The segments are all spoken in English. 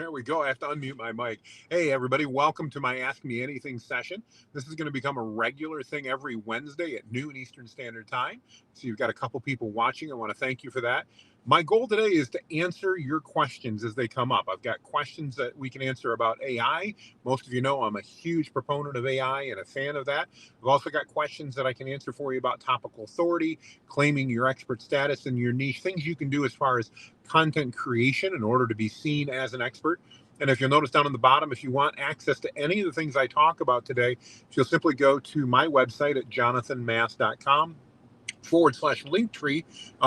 There we go. I have to unmute my mic. Hey, everybody, welcome to my Ask Me Anything session. This is going to become a regular thing every Wednesday at noon Eastern Standard Time. So you've got a couple people watching. I want to thank you for that. My goal today is to answer your questions as they come up. I've got questions that we can answer about AI. Most of you know I'm a huge proponent of AI and a fan of that. I've also got questions that I can answer for you about topical authority, claiming your expert status in your niche, things you can do as far as content creation in order to be seen as an expert. And if you'll notice down on the bottom, if you want access to any of the things I talk about today, you'll simply go to my website at jonathanmast.com/linktree.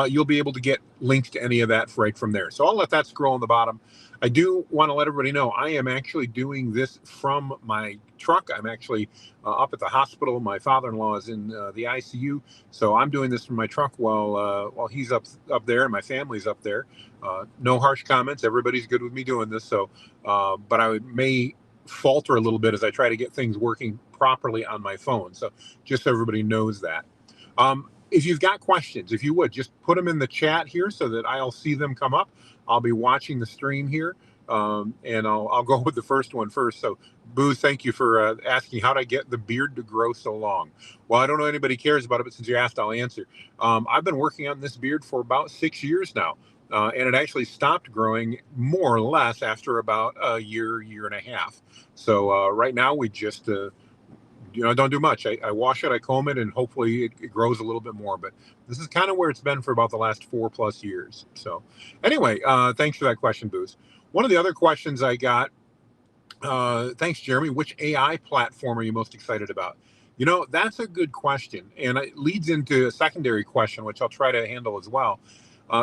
You'll be able to get links to any of that right from there. So I'll let that scroll on the bottom. I do want to let everybody know I am actually doing this from my truck. I'm actually up at the hospital. My father-in-law is in the ICU, so I'm doing this from my truck while he's up there and my family's up there. No harsh comments. Everybody's good with me doing this. So, but I may falter a little bit as I try to get things working properly on my phone. So just so everybody knows that. If you've got questions, if you would, just put them in the chat here so that I'll see them come up. I'll be watching the stream here, and I'll go with the first one first. So, Booz, thank you for asking how did I get the beard to grow so long. Well, I don't know anybody cares about it, but since you asked, I'll answer. I've been working on this beard for about 6 years now, and it actually stopped growing more or less after about a year and a half. So right now we just don't do much. I wash it, I comb it, and hopefully it grows a little bit more. But this is kind of where it's been for about the last 4+ years. So anyway, thanks for that question, Booz. One of the other questions I got, thanks, Jeremy, which AI platform are you most excited about? That's a good question. And it leads into a secondary question, which I'll try to handle as well.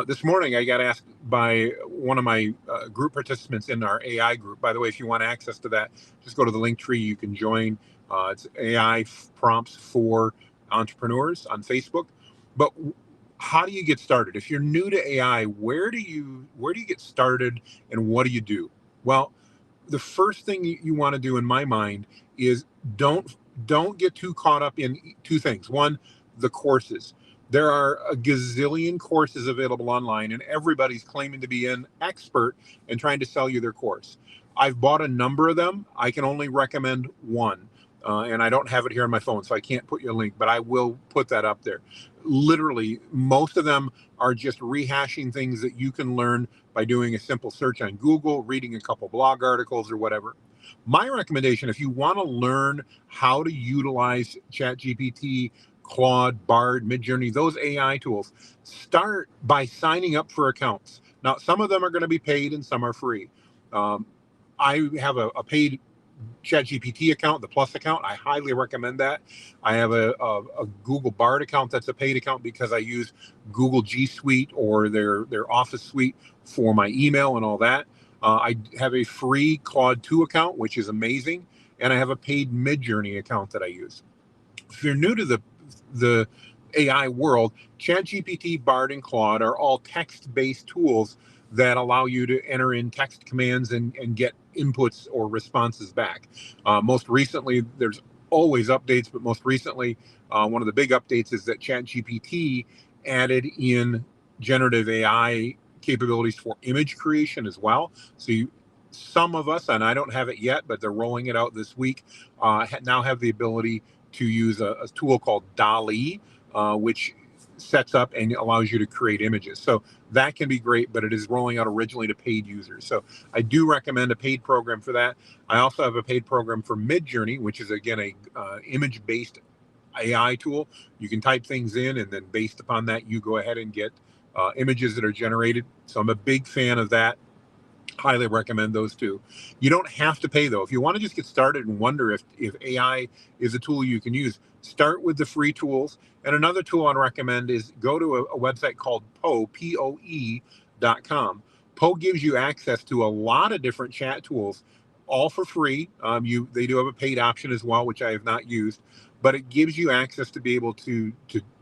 This morning, I got asked by one of my group participants in our AI group. By the way, if you want access to that, just go to the link tree. You can join. It's AI prompts for entrepreneurs on Facebook. But how do you get started? If you're new to AI, where do you get started, and what do you do? Well, the first thing you want to do, in my mind, is don't get too caught up in two things. One, the courses. There are a gazillion courses available online, and everybody's claiming to be an expert and trying to sell you their course. I've bought a number of them. I can only recommend one. And I don't have it here on my phone, so I can't put you a link, but I will put that up there. Literally, most of them are just rehashing things that you can learn by doing a simple search on Google, reading a couple blog articles or whatever. My recommendation, if you want to learn how to utilize ChatGPT, Claude, Bard, Midjourney, those AI tools, start by signing up for accounts. Now, some of them are going to be paid and some are free. I have a paid ChatGPT account, the Plus account. I highly recommend that. I have a Google Bard account that's a paid account because I use Google G Suite or their Office Suite for my email and all that. I have a free Claude 2 account, which is amazing, and I have a paid Midjourney account that I use. If you're new to the AI world, ChatGPT, Bard, and Claude are all text-based tools that allow you to enter in text commands and get inputs or responses back. Most recently, there's always updates, but most recently, one of the big updates is that ChatGPT added in generative AI capabilities for image creation as well. So some of us, and I don't have it yet, but they're rolling it out this week, now have the ability to use a tool called DALL-E, which sets up and allows you to create images. So that can be great, but it is rolling out originally to paid users. So I do recommend a paid program for that. I also have a paid program for Midjourney, which is, again, a image-based AI tool. You can type things in, and then based upon that, you go ahead and get images that are generated. So I'm a big fan of that. Highly recommend those two. You don't have to pay, though. If you want to just get started and wonder if AI is a tool you can use, start with the free tools. And another tool I'd recommend is go to a website called Poe, POE.com. Poe gives you access to a lot of different chat tools, all for free. They do have a paid option as well, which I have not used, but it gives you access to be able to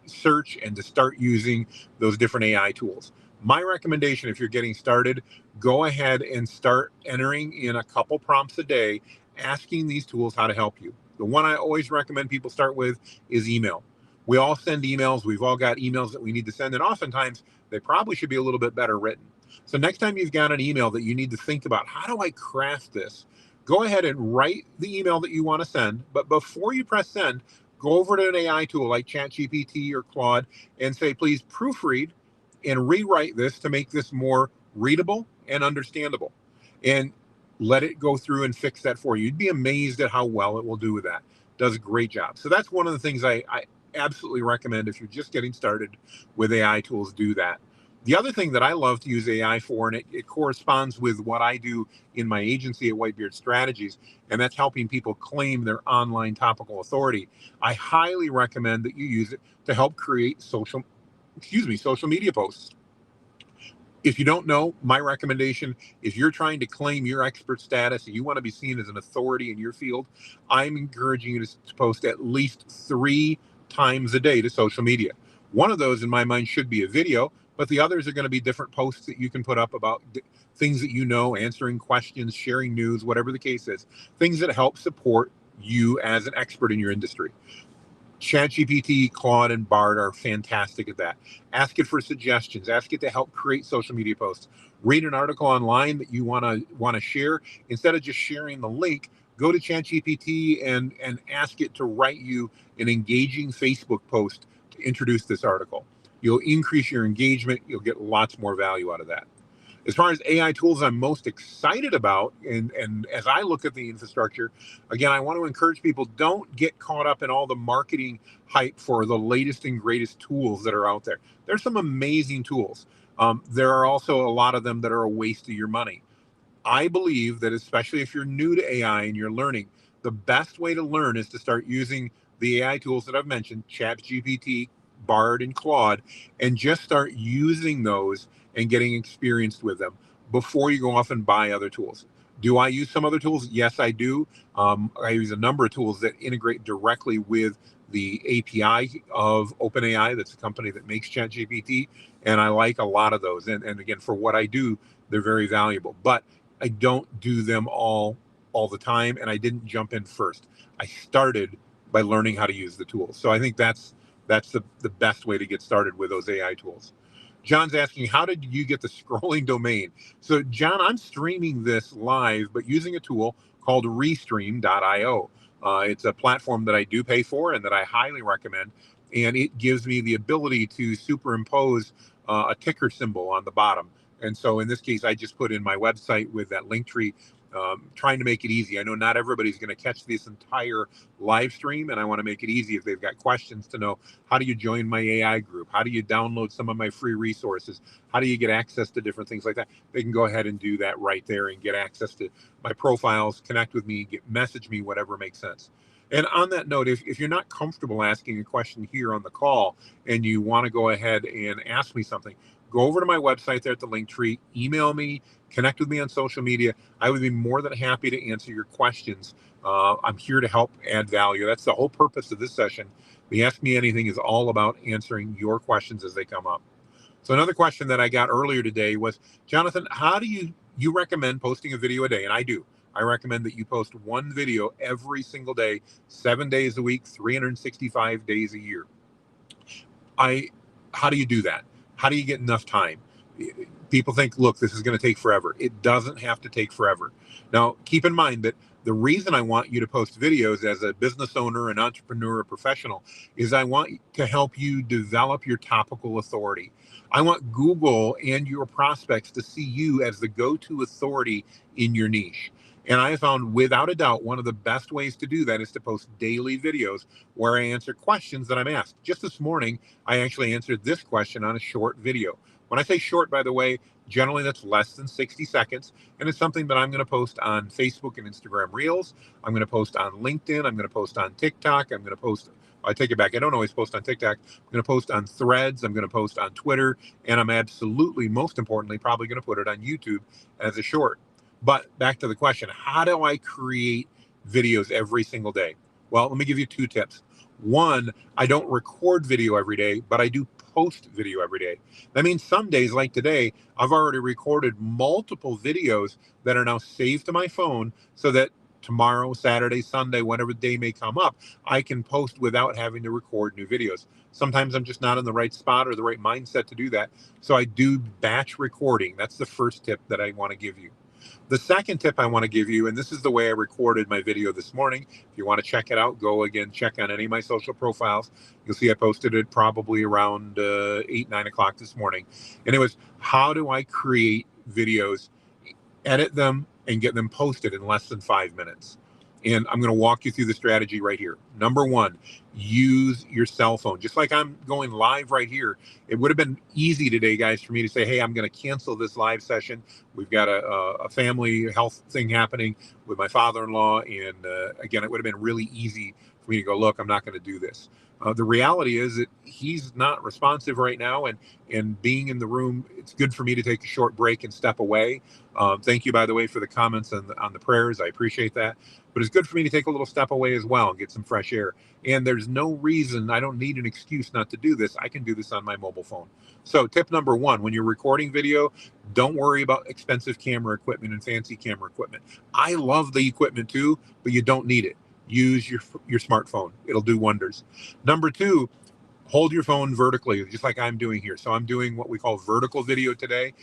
search and to start using those different AI tools. My recommendation, if you're getting started, go ahead and start entering in a couple prompts a day, asking these tools how to help you. The one I always recommend people start with is email. We all send emails. We've all got emails that we need to send, and oftentimes they probably should be a little bit better written. So next time you've got an email that you need to think about, how do I craft this? Go ahead and write the email that you want to send. But before you press send, go over to an AI tool like ChatGPT or Claude and say, please proofread and rewrite this to make this more readable and understandable. And let it go through and fix that for you. You'd be amazed at how well it will do with that. Does a great job. So that's one of the things I absolutely recommend if you're just getting started with AI tools, do that. The other thing that I love to use AI for, and it corresponds with what I do in my agency at Whitebeard Strategies, and that's helping people claim their online topical authority. I highly recommend that you use it to help create social media posts. If you don't know, my recommendation, if you're trying to claim your expert status and you want to be seen as an authority in your field, I'm encouraging you to post at least 3 times a day to social media. One of those, in my mind, should be a video, but the others are going to be different posts that you can put up about things that you know, answering questions, sharing news, whatever the case is, things that help support you as an expert in your industry. ChatGPT, Claude, and Bard are fantastic at that. Ask it for suggestions. Ask it to help create social media posts. Read an article online that you want to share. Instead of just sharing the link, go to ChatGPT and ask it to write you an engaging Facebook post to introduce this article. You'll increase your engagement. You'll get lots more value out of that. As far as AI tools I'm most excited about, and as I look at the infrastructure, again, I want to encourage people, don't get caught up in all the marketing hype for the latest and greatest tools that are out there. There's some amazing tools. There are also a lot of them that are a waste of your money. I believe that especially if you're new to AI and you're learning, the best way to learn is to start using the AI tools that I've mentioned, ChatGPT, Bard, and Claude, and just start using those and getting experienced with them before you go off and buy other tools. Do I use some other tools? Yes, I do. I use a number of tools that integrate directly with the API of OpenAI. That's a company that makes ChatGPT, and I like a lot of those. And again, for what I do, they're very valuable. But I don't do them all the time, and I didn't jump in first. I started by learning how to use the tools. So I think that's the best way to get started with those AI tools. John's asking, how did you get the scrolling domain? So John, I'm streaming this live, but using a tool called Restream.io. It's a platform that I do pay for and that I highly recommend. And it gives me the ability to superimpose a ticker symbol on the bottom. And so in this case, I just put in my website with that link tree, trying to make it easy. I know not everybody's going to catch this entire live stream, and I want to make it easy if they've got questions to know, how do you join my AI group? How do you download some of my free resources? How do you get access to different things like that? They can go ahead and do that right there and get access to my profiles, connect with me, message me, whatever makes sense. And on that note, if you're not comfortable asking a question here on the call and you want to go ahead and ask me something, go over to my website there at the link tree, email me, connect with me on social media. I would be more than happy to answer your questions. I'm here to help add value. That's the whole purpose of this session. The Ask Me Anything is all about answering your questions as they come up. So another question that I got earlier today was, Jonathan, how do you recommend posting a video a day? And I do. I recommend that you post one video every single day, 7 days a week, 365 days a year. How do you do that? How do you get enough time? People think, look, this is going to take forever. It doesn't have to take forever. Now, keep in mind that the reason I want you to post videos as a business owner, an entrepreneur, a professional, is I want to help you develop your topical authority. I want Google and your prospects to see you as the go-to authority in your niche. And I found, without a doubt, one of the best ways to do that is to post daily videos where I answer questions that I'm asked. Just this morning, I actually answered this question on a short video. When I say short, by the way, generally that's less than 60 seconds. And it's something that I'm going to post on Facebook and Instagram Reels. I'm going to post on LinkedIn. I'm going to post on TikTok. I'm going to post, I take it back, I don't always post on TikTok. I'm going to post on Threads. I'm going to post on Twitter. And I'm absolutely, most importantly, probably going to put it on YouTube as a short. But back to the question, how do I create videos every single day? Well, let me give you 2 tips. One, I don't record video every day, but I do post video every day. That means some days like today, I've already recorded multiple videos that are now saved to my phone so that tomorrow, Saturday, Sunday, whenever the day may come up, I can post without having to record new videos. Sometimes I'm just not in the right spot or the right mindset to do that. So I do batch recording. That's the first tip that I want to give you. The second tip I want to give you, and this is the way I recorded my video this morning. If you want to check it out, go again, check on any of my social profiles. You'll see I posted it probably around 8, 9 o'clock this morning. And it was, how do I create videos, edit them, and get them posted in less than 5 minutes? And I'm going to walk you through the strategy right here. Number one, use your cell phone. Just like I'm going live right here, it would have been easy today, guys, for me to say, hey, I'm going to cancel this live session. We've got a family health thing happening with my father-in-law. And again, it would have been really easy for me to go, look, I'm not going to do this. The reality is that he's not responsive right now, and being in the room, it's good for me to take a short break and step away. Thank you, by the way, for the comments on the prayers. I appreciate that. But it's good for me to take a little step away as well and get some fresh air. And there's no reason, I don't need an excuse not to do this. I can do this on my mobile phone. So tip number one, when you're recording video, don't worry about expensive camera equipment and fancy camera equipment. I love the equipment too, but you don't need it. Use your smartphone. It'll do wonders. Number two, hold your phone vertically, just like I'm doing here. So I'm doing what we call vertical video today.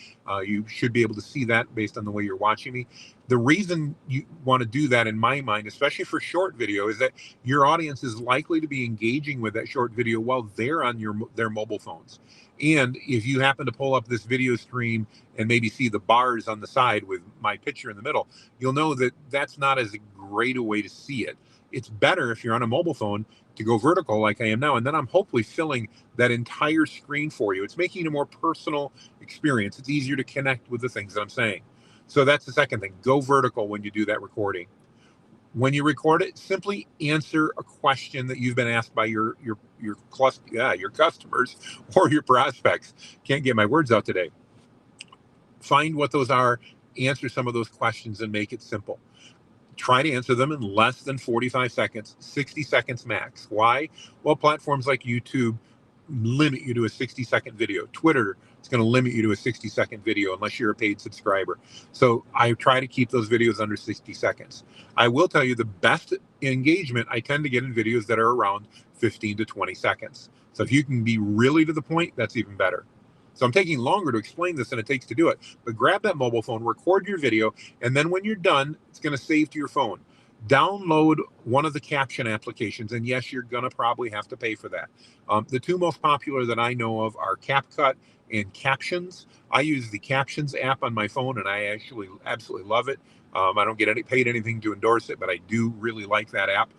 You should be able to see that based on the way you're watching me. The reason you want to do that, in my mind, especially for short video, is that your audience is likely to be engaging with that short video while they're on their mobile phones. And if you happen to pull up this video stream and maybe see the bars on the side with my picture in the middle, you'll know that that's not as great a way to see it. It's better if you're on a mobile phone to go vertical like I am now, and then I'm hopefully filling that entire screen for you. It's making it a more personal experience. It's easier to connect with the things that I'm saying. So that's the second thing. Go vertical when you do that recording. When you record it, simply answer a question that you've been asked by your customers or your prospects. Can't get my words out today. Find what those are, answer some of those questions, and make it simple. Try to answer them in less than 45 seconds, 60 seconds max. Why? Well, platforms like YouTube limit you to a 60-second video. Twitter is going to limit you to a 60-second video unless you're a paid subscriber. So I try to keep those videos under 60 seconds. I will tell you the best engagement I tend to get in videos that are around 15 to 20 seconds. So if you can be really to the point, that's even better. So I'm taking longer to explain this than it takes to do it. But grab that mobile phone, record your video, and then when you're done, it's going to save to your phone. Download one of the caption applications, and yes, you're going to probably have to pay for that. The two most popular that I know of are CapCut and Captions. I use the Captions app on my phone, and I actually absolutely love it. I don't get paid anything to endorse it, but I do really like that app.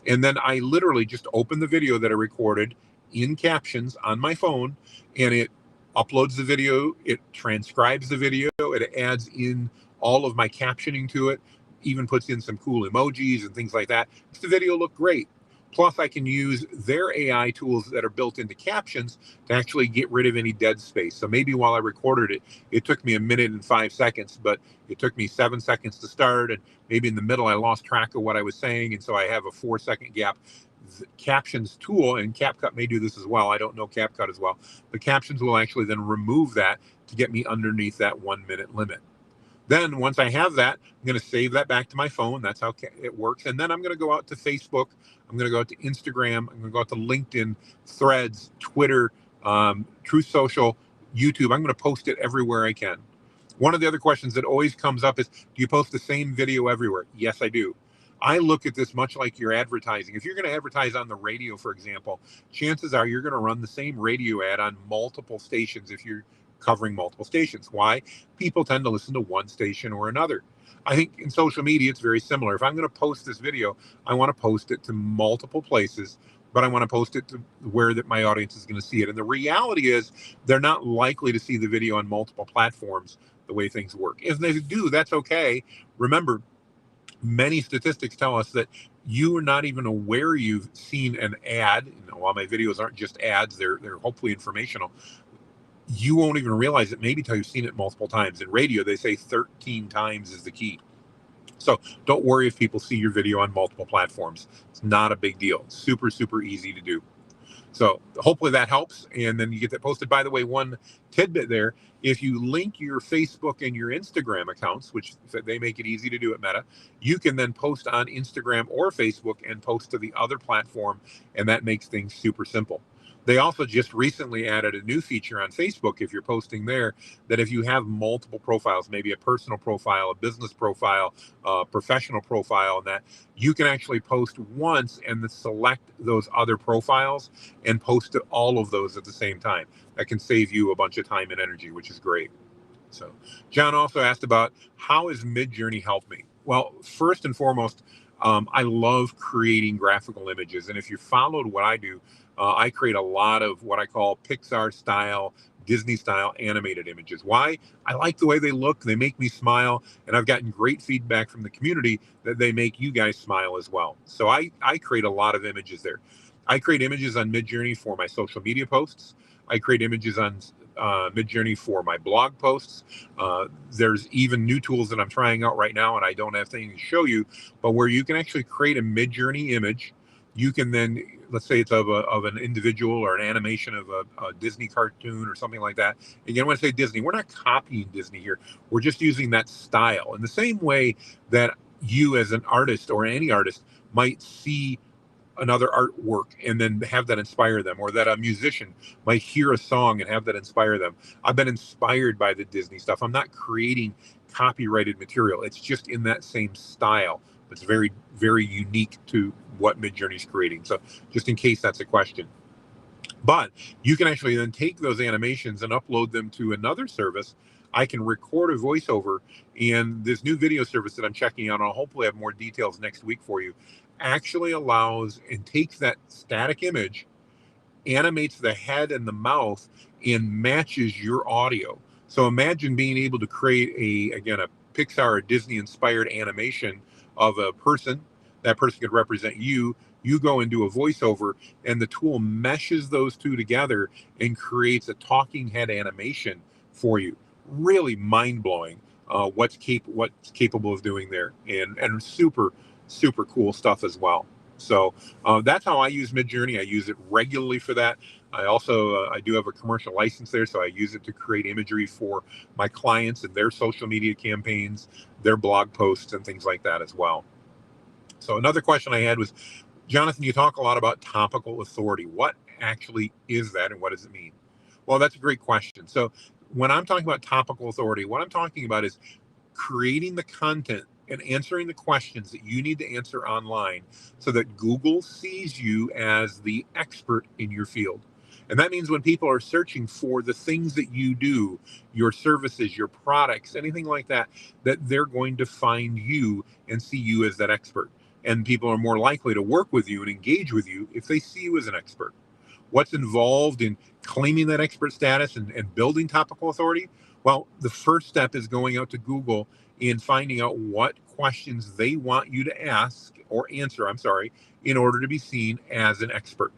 And then I literally just open the video that I recorded in Captions on my phone, and it uploads the video, it transcribes the video, it adds in all of my captioning to it, even puts in some cool emojis and things like that. Makes the video look great. Plus, I can use their AI tools that are built into Captions to actually get rid of any dead space. So maybe while I recorded it, it took me 1 minute and 5 seconds, but it took me 7 seconds to start, and maybe in the middle I lost track of what I was saying, and so I have a 4-second gap. The Captions tool, and CapCut may do this as well, I don't know CapCut as well, the Captions will actually then remove that to get me underneath that 1 minute limit. Then once I have that, I'm going to save that back to my phone. That's how it works. And then I'm going to go out to Facebook. I'm going to go out to Instagram. I'm going to go out to LinkedIn, Threads, Twitter, Truth Social, YouTube. I'm going to post it everywhere I can. One of the other questions that always comes up is, do you post the same video everywhere? Yes, I do. I look at this much like you're advertising. If you're going to advertise on the radio, for example, chances are you're going to run the same radio ad on multiple stations if you're covering multiple stations. Why? People tend to listen to one station or another. I think in social media, it's very similar. If I'm going to post this video, I want to post it to multiple places, but I want to post it to where that my audience is going to see it. And the reality is they're not likely to see the video on multiple platforms the way things work. If they do, that's okay. Remember, many statistics tell us that you are not even aware you've seen an ad. While my videos aren't just ads, they're hopefully informational. You won't even realize it maybe until you've seen it multiple times. In radio, they say 13 times is the key. So don't worry if people see your video on multiple platforms. It's not a big deal. Super, super easy to do. So hopefully that helps. And then you get that posted. By the way, one tidbit there, if you link your Facebook and your Instagram accounts, which they make it easy to do at Meta, you can then post on Instagram or Facebook and post to the other platform. And that makes things super simple. They also just recently added a new feature on Facebook, if you're posting there, that if you have multiple profiles, maybe a personal profile, a business profile, a professional profile, and that you can actually post once and then select those other profiles and post to all of those at the same time. That can save you a bunch of time and energy, which is great. So John also asked about how has Midjourney helped me? Well, first and foremost, I love creating graphical images. And if you followed what I do, I create a lot of what I call Pixar style, Disney style animated images. Why? I like the way they look. They make me smile. And I've gotten great feedback from the community that they make you guys smile as well. So I create a lot of images there. I create images on Midjourney for my social media posts. I create images on Midjourney for my blog posts. There's even new tools that I'm trying out right now, and I don't have anything to show you, but where you can actually create a Midjourney image. You can then, let's say it's of an individual or an animation of a Disney cartoon or something like that. Again, when I say Disney, we're not copying Disney here. We're just using that style in the same way that you as an artist or any artist might see another artwork and then have that inspire them, or that a musician might hear a song and have that inspire them. I've been inspired by the Disney stuff. I'm not creating copyrighted material. It's just in that same style. It's very, very unique to what Midjourney's creating. So just in case that's a question. But you can actually then take those animations and upload them to another service. I can record a voiceover, and this new video service that I'm checking out, I'll hopefully have more details next week for you, actually allows and takes that static image, animates the head and the mouth, and matches your audio. So imagine being able to create a Pixar or Disney inspired animation of a person. That person could represent you. You go and do a voiceover, and the tool meshes those two together and creates a talking head animation for you. Really mind blowing. What's capable of doing there, and super super cool stuff as well. So that's how I use Midjourney. I use it regularly for that. I also I do have a commercial license there, so I use it to create imagery for my clients and their social media campaigns, their blog posts, and things like that as well. So another question I had was, Jonathan, you talk a lot about topical authority. What actually is that, and what does it mean? Well, that's a great question. So when I'm talking about topical authority, what I'm talking about is creating the content and answering the questions that you need to answer online so that Google sees you as the expert in your field. And that means when people are searching for the things that you do, your services, your products, anything like that, that they're going to find you and see you as that expert. And people are more likely to work with you and engage with you if they see you as an expert. What's involved in claiming that expert status and building topical authority? Well, the first step is going out to Google and finding out what questions they want you to ask or answer, in order to be seen as an expert.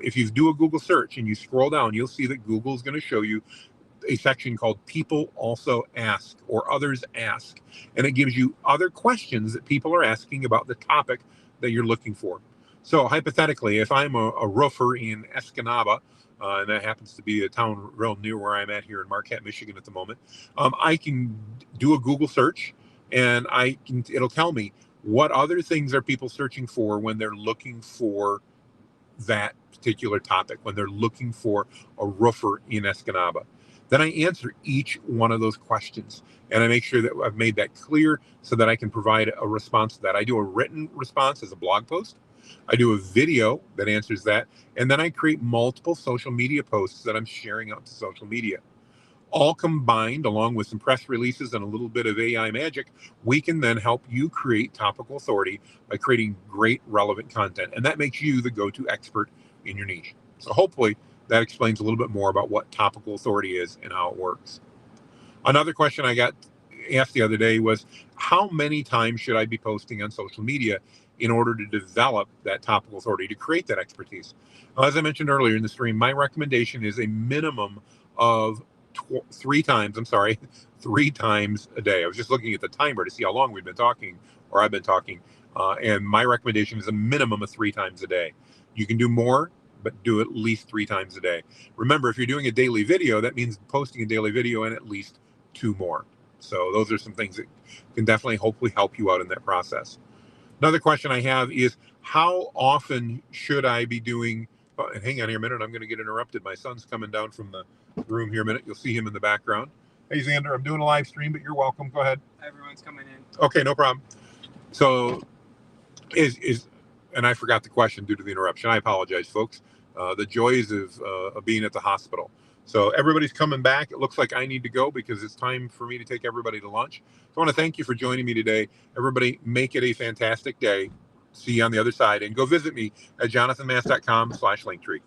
If you do a Google search and you scroll down, you'll see that Google is going to show you a section called People Also Ask or Others Ask. And it gives you other questions that people are asking about the topic that you're looking for. So hypothetically, if I'm a roofer in Escanaba, and that happens to be a town real near where I'm at here in Marquette, Michigan at the moment, I can do a Google search, and it'll tell me what other things are people searching for when they're looking for that particular topic, when they're looking for a roofer in Escanaba. Then I answer each one of those questions, and I make sure that I've made that clear so that I can provide a response to that. I do a written response as a blog post. I do a video that answers that, and then I create multiple social media posts that I'm sharing out to social media. All combined, along with some press releases and a little bit of AI magic, we can then help you create topical authority by creating great relevant content. And that makes you the go-to expert in your niche. So hopefully that explains a little bit more about what topical authority is and how it works. Another question I got asked the other day was, how many times should I be posting on social media in order to develop that topical authority, to create that expertise? Well, as I mentioned earlier in the stream, my recommendation is a minimum of three times a day. I was just looking at the timer to see how long we've been talking, or I've been talking, and my recommendation is a minimum of 3 times a day. You can do more, but do at least 3 times a day. Remember, if you're doing a daily video, that means posting a daily video and at least 2 more. So those are some things that can definitely hopefully help you out in that process. Another question I have is, how often should I be doing, and hang on here a minute, I'm going to get interrupted. My son's coming down from the room here a minute. You'll see him in the background. Hey, Xander, I'm doing a live stream, but you're welcome. Go ahead. Everyone's coming in. Okay, no problem. So and I forgot the question due to the interruption. I apologize, folks. The joys of being at the hospital. So everybody's coming back. It looks like I need to go because it's time for me to take everybody to lunch. So I want to thank you for joining me today. Everybody, make it a fantastic day. See you on the other side. And go visit me at jonathanmast.com/linktree.